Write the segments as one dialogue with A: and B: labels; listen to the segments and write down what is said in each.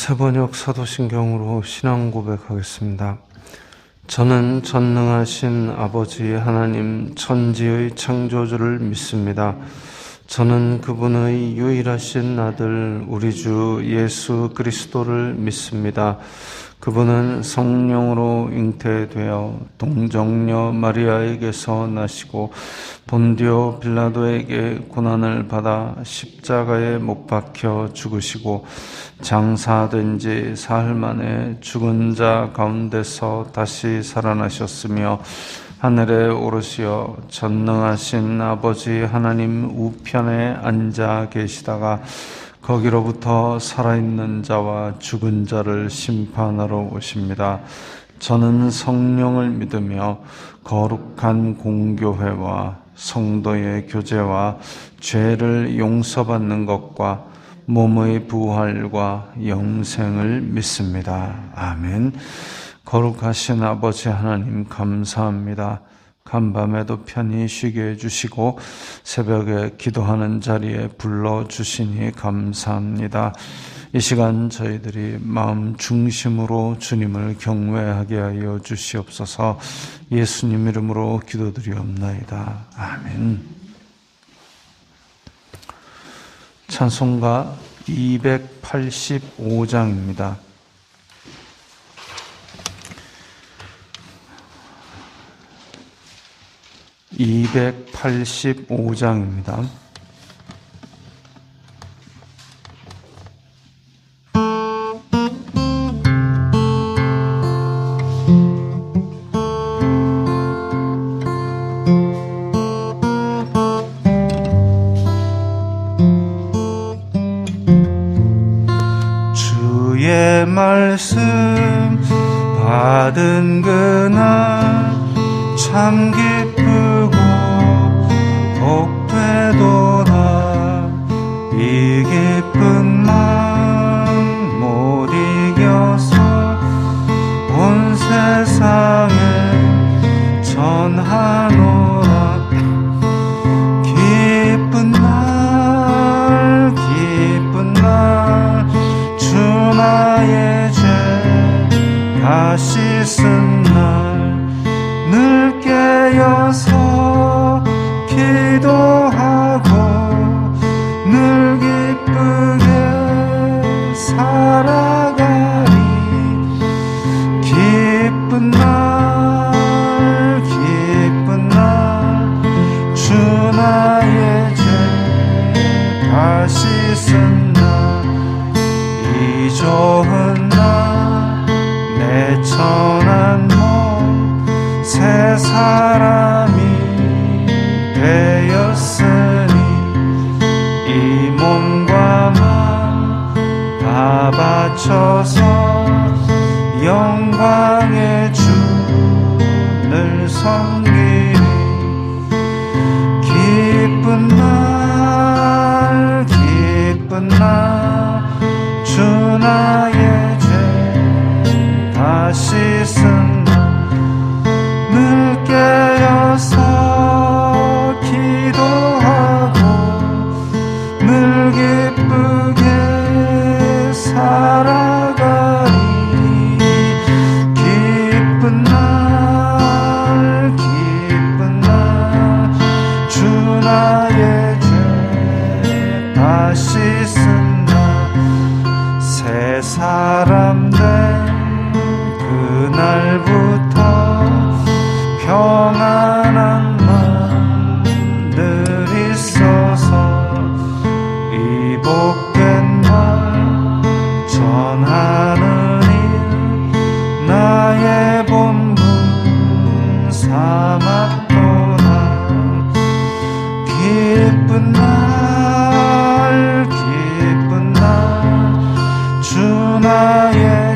A: 새번역 사도신경으로 신앙 고백하겠습니다. 저는 전능하신 아버지 하나님 천지의 창조주를 믿습니다. 저는 그분의 유일하신 아들 우리 주 예수 그리스도를 믿습니다. 그분은 성령으로 잉태되어 동정녀 마리아에게서 나시고 본디오 빌라도에게 고난을 받아 십자가에 못 박혀 죽으시고 장사된 지 사흘 만에 죽은 자 가운데서 다시 살아나셨으며 하늘에 오르시어 전능하신 아버지 하나님 우편에 앉아 계시다가 거기로부터 살아있는 자와 죽은 자를 심판하러 오십니다. 저는 성령을 믿으며 거룩한 공교회와 성도의 교제와 죄를 용서받는 것과 몸의 부활과 영생을 믿습니다. 아멘. 거룩하신 아버지 하나님 감사합니다. 간밤에도 편히 쉬게 해주시고 새벽에 기도하는 자리에 불러주시니 감사합니다. 이 시간 저희들이 마음 중심으로 주님을 경외하게 하여 주시옵소서. 예수님 이름으로 기도드리옵나이다. 아멘. 찬송가 285장입니다. 285장입니다. 주의 말씀 받은 그날 참 기쁘고 복되도다. 이 기쁜 마음 못 이겨서 온 세상에 전하노라. 기쁜 날 기쁜 날 주 나의 죄 다시 쓴 날 늘 깨어서 기도하고 늘 기쁘게 살아가리. 기쁜 날 기쁜 날 주 나의 죄 다시 쓴 날 이 좋은 날 내 천한 몸 새 사람이 되었으니 이 몸과 마음 다 바쳐서 영광의 주를 섬기리. 기쁜 날 기쁜 날 주 나의 죄 다시 쓴 늘 깨어서 기도하고 늘 기쁘게 살아가리. 기쁜 날 기쁜 날 주 나의 죄 다시 쓴 날 새 사람 된 그날부터 평안한 마음들 있어서 이 복된 말 전하는 일 나의 본분 삼았도다. 기쁜 날 기쁜 날 주 나의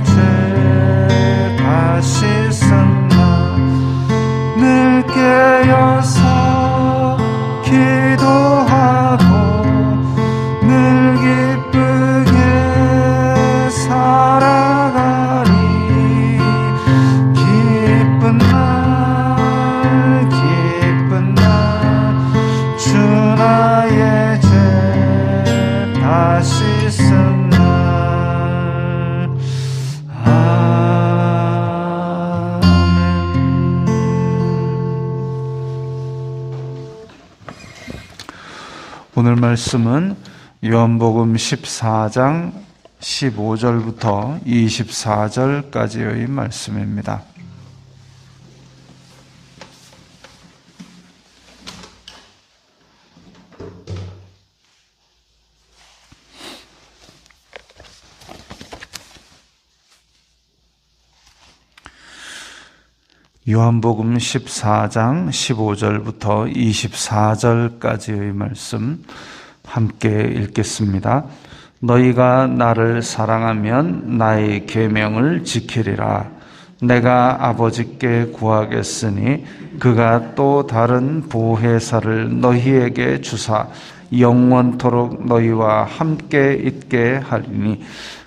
A: 오늘 말씀은 요한복음 14장 15절부터 24절까지의 말씀입니다. 요한복음 14장 15절부터 24절까지의 말씀 함께 읽겠습니다. 너희가 나를 사랑하면 나의 계명을 지키리라. 내가 아버지께 구하겠으니 그가 또 다른 보혜사를 너희에게 주사 영원토록 너희와 함께 있게 하리니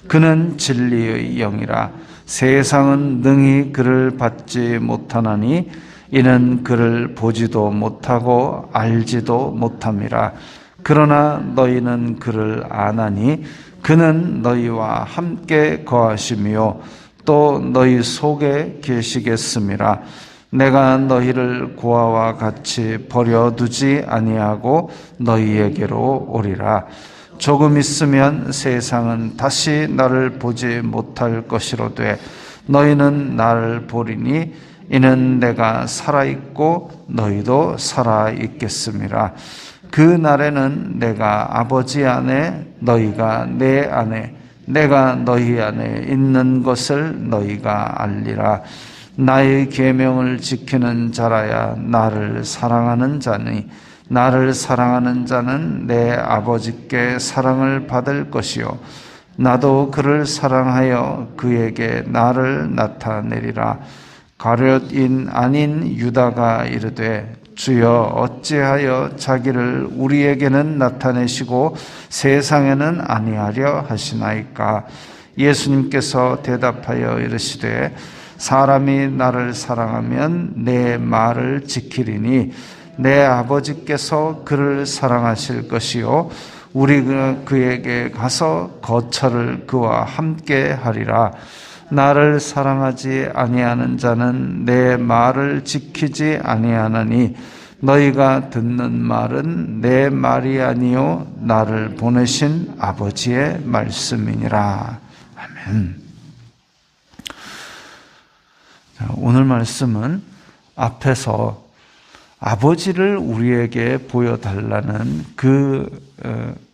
A: 그는 진리의 영이라. 세상은 능히 그를 받지 못하나니 이는 그를 보지도 못하고 알지도 못함이라. 그러나 너희는 그를 아나니 그는 너희와 함께 거하시며 또 너희 속에 계시겠음이라. 내가 너희를 고아와 같이 버려두지 아니하고 너희에게로 오리라. 조금 있으면 세상은 다시 나를 보지 못할 것이로되 너희는 나를 보리니 이는 내가 살아있고 너희도 살아있겠음이라. 그 날에는 내가 아버지 안에 너희가 내 안에 내가 너희 안에 있는 것을 너희가 알리라. 나의 계명을 지키는 자라야 나를 사랑하는 자니 나를 사랑하는 자는 내 아버지께 사랑을 받을 것이요 나도 그를 사랑하여 그에게 나를 나타내리라. 가룟인 아닌 유다가 이르되 주여 어찌하여 자기를 우리에게는 나타내시고 세상에는 아니하려 하시나이까. 예수님께서 대답하여 이르시되 사람이 나를 사랑하면 내 말을 지키리니 내 아버지께서 그를 사랑하실 것이요 우리가 그에게 가서 거처를 그와 함께 하리라. 나를 사랑하지 아니하는 자는 내 말을 지키지 아니하나니 너희가 듣는 말은 내 말이 아니요 나를 보내신 아버지의 말씀이니라. 아멘. 오늘 말씀은 앞에서 아버지를 우리에게 보여달라는 그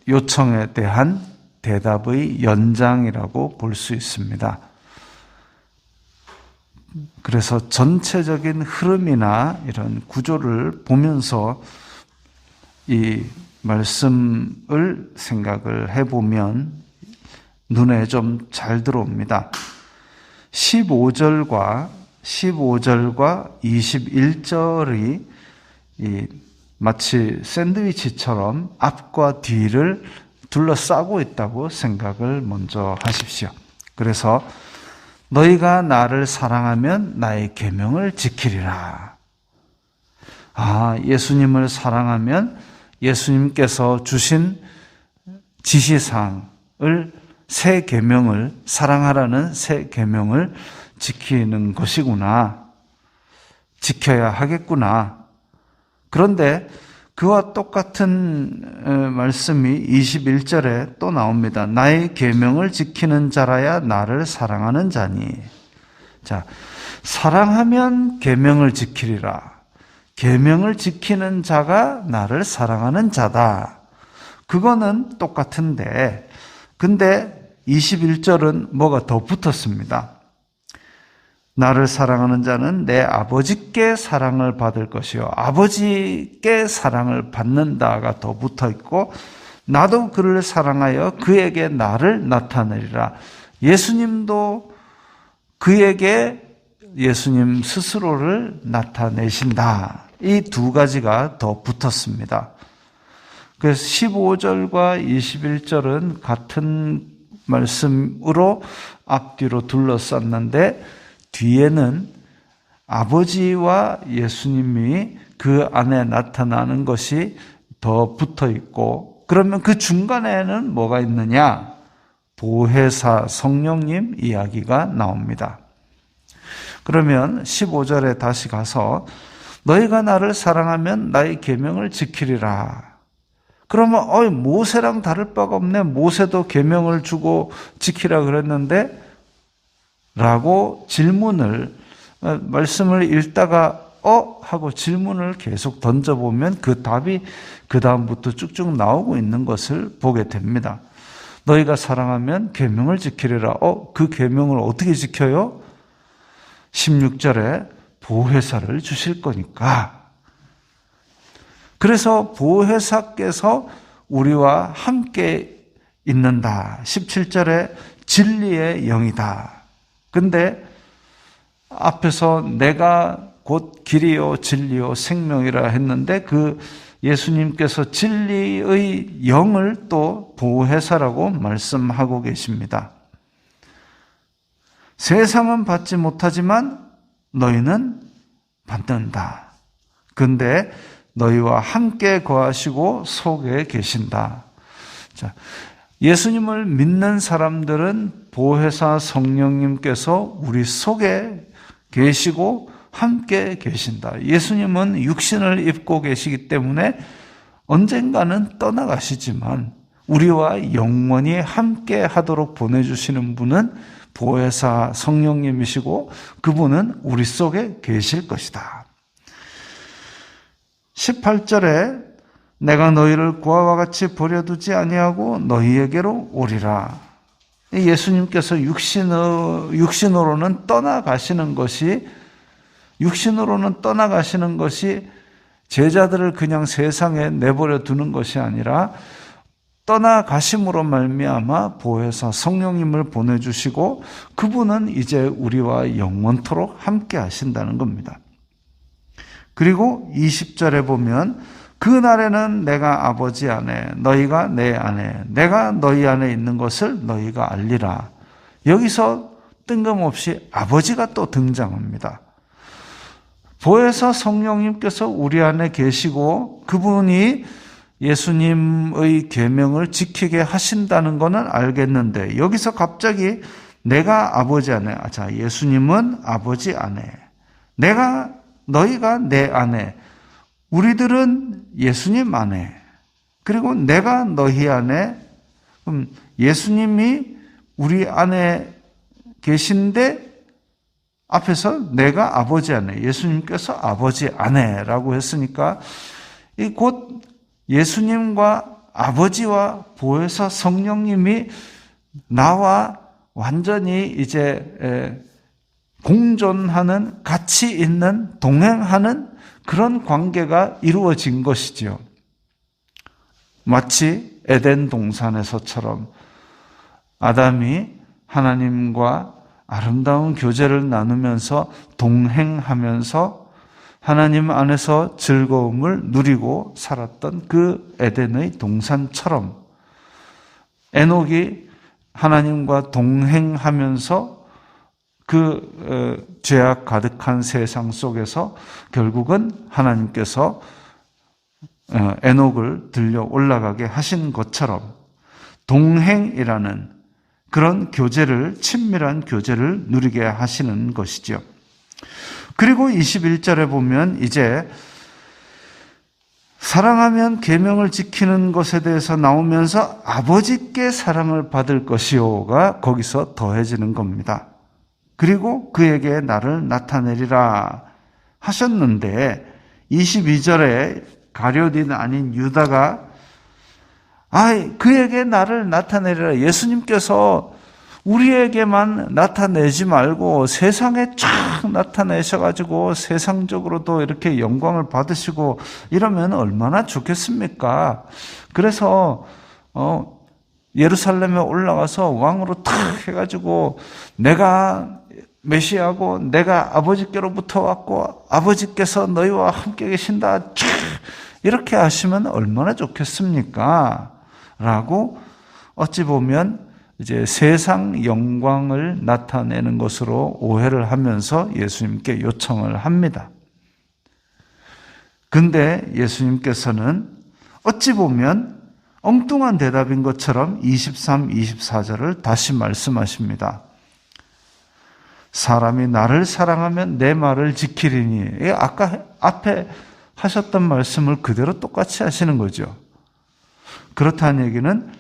A: 요청에 대한 대답의 연장이라고 볼 수 있습니다. 그래서 전체적인 흐름이나 이런 구조를 보면서 이 말씀을 생각을 해보면 눈에 좀 잘 들어옵니다. 15절과 21절이 마치 샌드위치처럼 앞과 뒤를 둘러싸고 있다고 생각을 먼저 하십시오. 그래서 너희가 나를 사랑하면 나의 계명을 지키리라. 예수님을 사랑하면 예수님께서 주신 지시사항을 새 계명을 사랑하라는 새 계명을 지키는 것이구나. 지켜야 하겠구나. 그런데 그와 똑같은 말씀이 21절에 또 나옵니다. 나의 계명을 지키는 자라야 나를 사랑하는 자니. 자, 사랑하면 계명을 지키리라. 계명을 지키는 자가 나를 사랑하는 자다. 그거는 똑같은데, 근데 21절은 뭐가 더 붙었습니다. 나를 사랑하는 자는 내 아버지께 사랑을 받을 것이요 아버지께 사랑을 받는다가 더 붙어있고 나도 그를 사랑하여 그에게 나를 나타내리라. 예수님도 그에게 예수님 스스로를 나타내신다. 이 두 가지가 더 붙었습니다. 그래서 15절과 21절은 같은 말씀으로 앞뒤로 둘러쌌는데 뒤에는 아버지와 예수님이 그 안에 나타나는 것이 더 붙어 있고, 그러면 그 중간에는 뭐가 있느냐? 보혜사 성령님 이야기가 나옵니다. 그러면 15절에 다시 가서 너희가 나를 사랑하면 나의 계명을 지키리라. 그러면 모세랑 다를 바가 없네. 모세도 계명을 주고 지키라 그랬는데 라고 말씀을 읽다가 하고 질문을 계속 던져보면 그 답이 그 다음부터 쭉쭉 나오고 있는 것을 보게 됩니다. 너희가 사랑하면 계명을 지키리라. 그 계명을 어떻게 지켜요? 16절에 보혜사를 주실 거니까. 그래서 보혜사께서 우리와 함께 있는다. 17절에 진리의 영이다. 근데 앞에서 내가 곧 길이요 진리요 생명이라 했는데 그 예수님께서 진리의 영을 또 보혜사라고 말씀하고 계십니다. 세상은 받지 못하지만 너희는 받는다. 근데 너희와 함께 거하시고 속에 계신다. 자, 예수님을 믿는 사람들은 보혜사 성령님께서 우리 속에 계시고 함께 계신다. 예수님은 육신을 입고 계시기 때문에 언젠가는 떠나가시지만 우리와 영원히 함께 하도록 보내주시는 분은 보혜사 성령님이시고 그분은 우리 속에 계실 것이다. 18절에 내가 너희를 고아와 같이 버려두지 아니하고 너희에게로 오리라. 예수님께서 육신으로는 떠나가시는 것이 제자들을 그냥 세상에 내버려 두는 것이 아니라 떠나가심으로 말미암아 보혜사 성령님을 보내주시고 그분은 이제 우리와 영원토록 함께 하신다는 겁니다. 그리고 20절에 보면 그날에는 내가 아버지 안에 너희가 내 안에 내가 너희 안에 있는 것을 너희가 알리라. 여기서 뜬금없이 아버지가 또 등장합니다. 보혜사 성령님께서 우리 안에 계시고 그분이 예수님의 계명을 지키게 하신다는 것은 알겠는데 여기서 갑자기 내가 아버지 안에, 예수님은 아버지 안에, 너희가 내 안에, 우리들은 예수님 안에, 그리고 내가 너희 안에, 그럼 예수님이 우리 안에 계신데 앞에서 내가 아버지 안에, 예수님께서 아버지 안에라고 했으니까 곧 예수님과 아버지와 보혜사 성령님이 나와 완전히 이제 공존하는, 같이 있는, 동행하는 그런 관계가 이루어진 것이지요. 마치 에덴 동산에서처럼 아담이 하나님과 아름다운 교제를 나누면서 동행하면서 하나님 안에서 즐거움을 누리고 살았던 그 에덴의 동산처럼 에녹이 하나님과 동행하면서 그 죄악 가득한 세상 속에서 결국은 하나님께서 에녹을 들려 올라가게 하신 것처럼 동행이라는 그런 교제를, 친밀한 교제를 누리게 하시는 것이죠. 그리고 21절에 보면 이제 사랑하면 계명을 지키는 것에 대해서 나오면서 아버지께 사랑을 받을 것이요가 거기서 더해지는 겁니다. 그리고 그에게 나를 나타내리라 하셨는데 22절에 가룟인 아닌 유다가 그에게 나를 나타내리라. 예수님께서 우리에게만 나타내지 말고 세상에 쫙 나타내셔가지고 세상적으로도 이렇게 영광을 받으시고 이러면 얼마나 좋겠습니까? 그래서 예루살렘에 올라가서 왕으로 탁 해가지고 내가 메시아고 내가 아버지께로부터 왔고 아버지께서 너희와 함께 계신다 쫙 이렇게 하시면 얼마나 좋겠습니까? 라고 어찌 보면 이제 세상 영광을 나타내는 것으로 오해를 하면서 예수님께 요청을 합니다. 근데 예수님께서는 어찌 보면 엉뚱한 대답인 것처럼 23, 24절을 다시 말씀하십니다. 사람이 나를 사랑하면 내 말을 지키리니. 아까 앞에 하셨던 말씀을 그대로 똑같이 하시는 거죠. 그렇다는 얘기는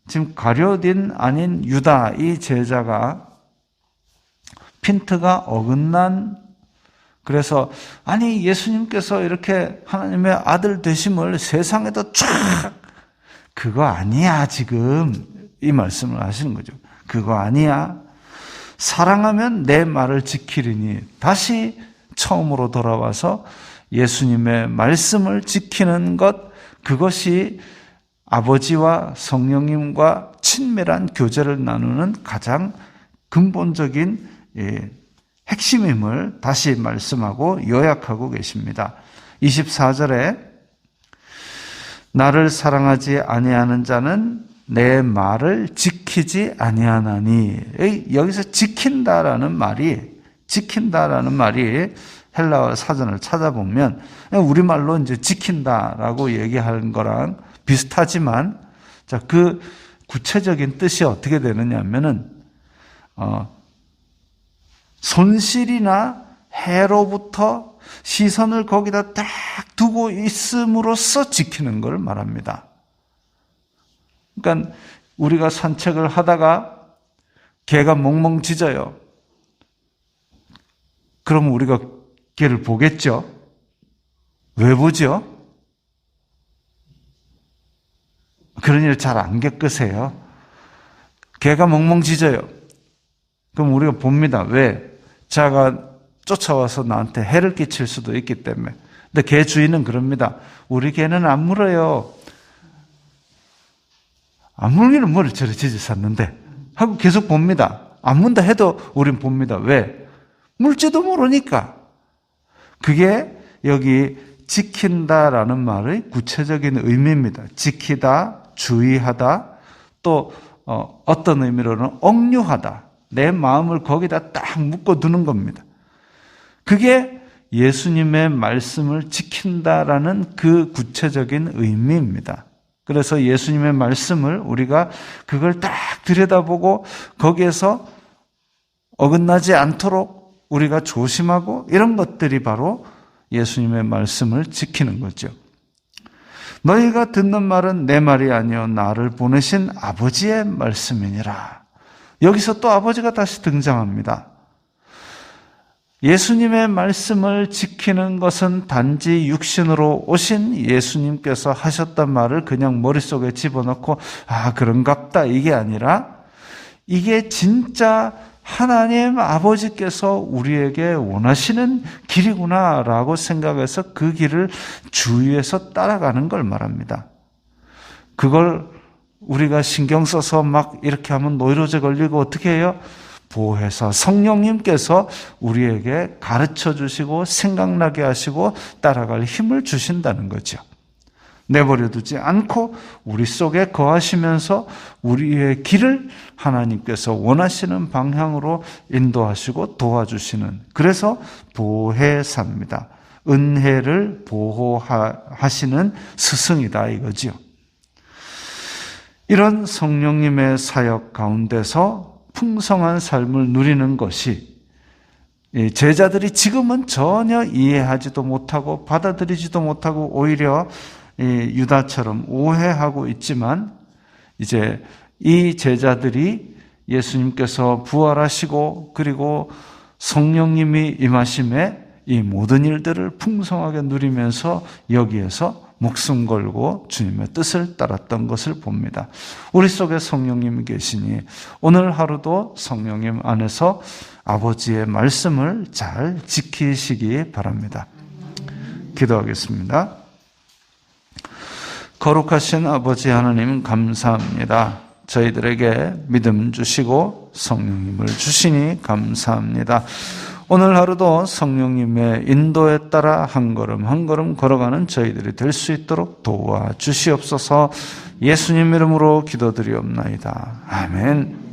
A: 지금 가룟 아닌 유다 이 제자가 핀트가 어긋난, 그래서 아니 예수님께서 이렇게 하나님의 아들 되심을 세상에도 쫙, 그거 아니야 지금 이 말씀을 하시는 거죠. 그거 아니야. 사랑하면 내 말을 지키리니, 다시 처음으로 돌아와서 예수님의 말씀을 지키는 것, 그것이 아버지와 성령님과 친밀한 교제를 나누는 가장 근본적인 핵심임을 다시 말씀하고 요약하고 계십니다. 24절에 나를 사랑하지 아니하는 자는 내 말을 지키지 아니하나니, 여기서 지킨다라는 말이 헬라어 사전을 찾아보면 우리말로 이제 지킨다라고 얘기하는 거랑 비슷하지만, 자, 그 구체적인 뜻이 어떻게 되느냐면은 손실이나 해로부터 시선을 거기다 딱 두고 있음으로써 지키는 걸 말합니다. 그러니까 우리가 산책을 하다가 개가 멍멍 짖어요. 그럼 우리가 개를 보겠죠? 왜 보죠? 그런 일 잘 안 겪으세요? 개가 멍멍 짖어요. 그럼 우리가 봅니다. 왜? 자가 쫓아와서 나한테 해를 끼칠 수도 있기 때문에. 근데 개 주인은 그럽니다. 우리 개는 안 물어요. 안 물기는 뭐를 저리 짖어 샀는데 하고 계속 봅니다. 안 문다 해도 우린 봅니다. 왜? 물지도 모르니까. 그게 여기 지킨다라는 말의 구체적인 의미입니다. 지키다, 주의하다, 또 어떤 의미로는 억류하다. 내 마음을 거기다 딱 묶어두는 겁니다. 그게 예수님의 말씀을 지킨다라는 그 구체적인 의미입니다. 그래서 예수님의 말씀을 우리가 그걸 딱 들여다보고 거기에서 어긋나지 않도록 우리가 조심하고, 이런 것들이 바로 예수님의 말씀을 지키는 거죠. 너희가 듣는 말은 내 말이 아니요 나를 보내신 아버지의 말씀이니라. 여기서 또 아버지가 다시 등장합니다. 예수님의 말씀을 지키는 것은 단지 육신으로 오신 예수님께서 하셨던 말을 그냥 머릿속에 집어넣고 그런갑다 이게 아니라, 이게 진짜 하나님 아버지께서 우리에게 원하시는 길이구나라고 생각해서 그 길을 주위에서 따라가는 걸 말합니다. 그걸 우리가 신경 써서 막 이렇게 하면 노이로제 걸리고 어떻게 해요? 보혜사 성령님께서 우리에게 가르쳐 주시고 생각나게 하시고 따라갈 힘을 주신다는 거죠. 내버려 두지 않고 우리 속에 거하시면서 우리의 길을 하나님께서 원하시는 방향으로 인도하시고 도와주시는, 그래서 보혜사입니다. 은혜를 보호하시는 스승이다 이거지요. 이런 성령님의 사역 가운데서 풍성한 삶을 누리는 것이 제자들이 지금은 전혀 이해하지도 못하고 받아들이지도 못하고 오히려 유다처럼 오해하고 있지만, 이제 이 제자들이 예수님께서 부활하시고 그리고 성령님이 임하심에 이 모든 일들을 풍성하게 누리면서 여기에서 목숨 걸고 주님의 뜻을 따랐던 것을 봅니다. 우리 속에 성령님이 계시니 오늘 하루도 성령님 안에서 아버지의 말씀을 잘 지키시기 바랍니다. 기도하겠습니다. 거룩하신 아버지 하나님 감사합니다. 저희들에게 믿음 주시고 성령님을 주시니 감사합니다. 오늘 하루도 성령님의 인도에 따라 한 걸음 한 걸음 걸어가는 저희들이 될 수 있도록 도와주시옵소서. 예수님 이름으로 기도드리옵나이다. 아멘.